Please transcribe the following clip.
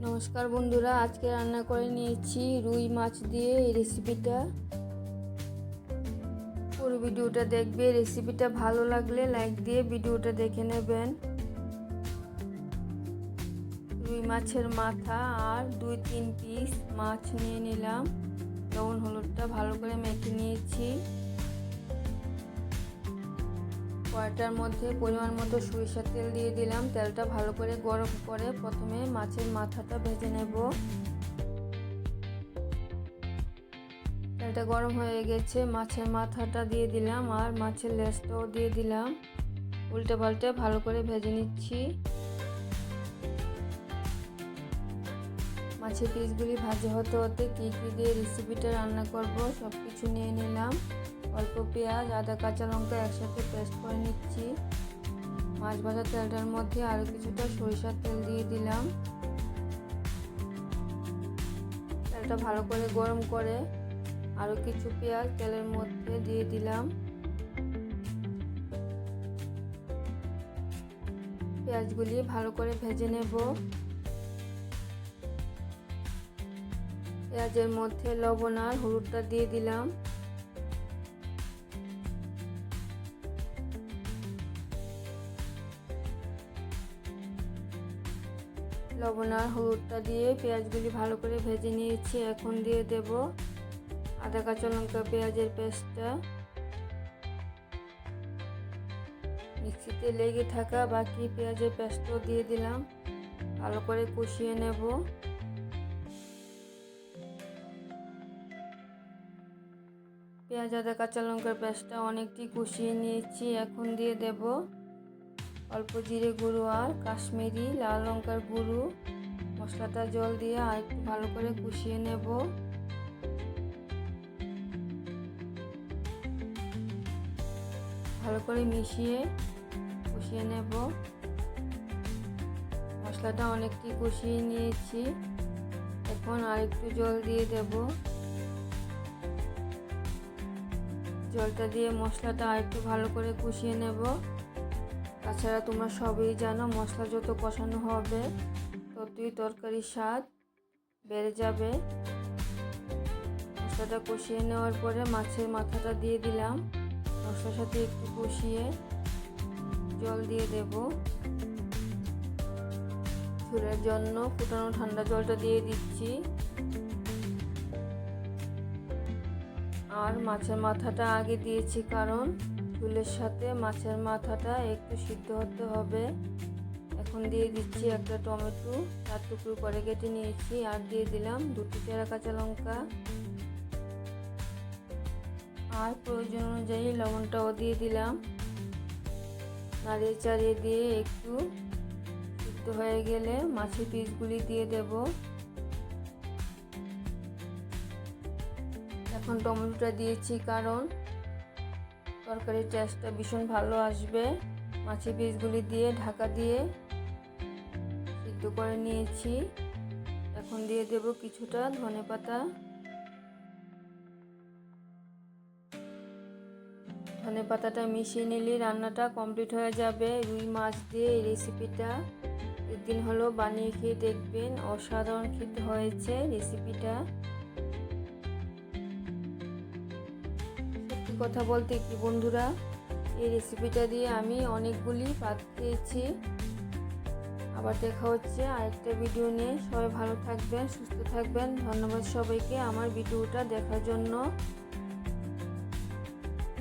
নমস্কার বন্ধুরা, আজকে রান্না করে নিয়েছি রুই মাছ দিয়ে এই রেসিপিটা। পুরো ভিডিওটা দেখবে। রেসিপিটা ভালো লাগলে লাইক দিয়ে ভিডিওটা দেখে নেবেন। রুই মাছের মাথা আর 2-3 পিস মাছ নিয়ে নিলাম। লবণ হলুদটা ভালো করে মেখে নিয়েছি। কড়াইটার মধ্যে পরিমাণ মতো সরিষার তেল দিয়ে দিলাম। তেলটা ভালো করে গরম করে প্রথমে মাছের মাথাটা ভেজে নেব। তেলটা গরম হয়ে গেছে, মাছের মাথাটা দিয়ে দিলাম আর মাছের লেজটাও দিয়ে দিলাম। উল্টে পাল্টে ভালো করে ভেজে নিচ্ছি। মাছের পিসগুলি ভাজা হতে হতে কী কী দিয়ে রেসিপিটা রান্না করব সব কিছু নিয়ে নিলাম। অল্প পেঁয়াজ, আদা, কাঁচা লঙ্কা একসাথে পেস্ট করে নিচ্ছি। মাছ ভাজা তেলটার মধ্যে আরও কিছুটা সরিষার তেল দিয়ে দিলাম। তেলটা ভালো করে গরম করে আরও কিছু পেঁয়াজ তেলের মধ্যে দিয়ে দিলাম। পেঁয়াজগুলি ভালো করে ভেজে নেব। পেঁয়াজের মধ্যে লবণ আর হলুদটা দিয়ে দিলাম। লবণ আর হলুদটা দিয়ে পেঁয়াজগুলি ভালো করে ভেজে নিয়েছি। এখন দিয়ে দেব আদা, কাঁচা লঙ্কা, পেঁয়াজের পেস্টটা। মিক্সিতে লেগে থাকা বাকি পেঁয়াজের পেস্টও দিয়ে দিলাম। ভালো করে কষিয়ে নেব। পেঁয়াজ, আদা, কাঁচা লঙ্কার পেস্টটা অনেকটি কষিয়ে নিয়েছি। এখন দিয়ে দেব অল্প জিরে গুঁড়ো আর কাশ্মীরি লাল লঙ্কার গুঁড়ো। মশলাটা জল দিয়ে আর একটু ভালো করে কষিয়ে নেব। ভালো করে মিশিয়ে কষিয়ে নেব। মশলাটা অনেকটি কষিয়ে নিয়েছি। এখন আর একটু জল দিয়ে দেব। জলটা দিয়ে মশলাটা আর একটু ভালো করে কষিয়ে নেব। তাছাড়া তোমরা সবই জানো, মশলা যত কষানো হবে ততই তরকারির স্বাদ বেড়ে যাবে। মশলাটা কষিয়ে নেওয়ার পরে মাছের মাথাটা দিয়ে দিলাম। মশলার সাথে একটু কষিয়ে জল দিয়ে দেব। ঝোলের জন্য ফুটানো ঠান্ডা জলটা দিয়ে দিচ্ছি। আর মাছের মাথাটা আগে দিয়েছি কারণ ঝোলের সাথে মাছের মাথাটা একটু সিদ্ধ হতে হবে। এখন দিয়ে দিচ্ছি একটা টমেটো 4 টুকরো করে কেটে নিয়েছি আর দিয়ে দিলাম 2টি চেরা কাঁচা লঙ্কা আর প্রয়োজন অনুযায়ী লবণটাও দিয়ে দিলাম। নাড়িয়ে চাড়িয়ে দিয়ে একটু সিদ্ধ হয়ে গেলে মাছের পিসগুলি দিয়ে দেব। এখন টমেটোটা দিয়েছি কারণ তরকারির টেস্টটা ভীষণ ভালো আসবে। মাছের পিসগুলি দিয়ে ঢাকা দিয়ে সিদ্ধ করে নিয়েছি। এখন দিয়ে দেব কিছুটা ধনেপাতা। ধনেপাতাটা মিশিয়ে নিলে রান্নাটা কমপ্লিট হয়ে যাবে। রুই মাছ দিয়ে এই রেসিপিটা একদিন হলো বানিয়ে খেয়ে দেখবেন, অসাধারণ খেতে হয়েছে রেসিপিটা। সত্যি কথা বলতে কি বন্ধুরা, এই রেসিপিটা দিয়ে আমি অনেকগুলি ভাত খেয়েছি। আবার দেখা হচ্ছে আরেকটা ভিডিও নিয়ে। সবাই ভালো থাকবেন, সুস্থ থাকবেন। ধন্যবাদ সবাইকে আমার ভিডিওটা দেখার জন্য।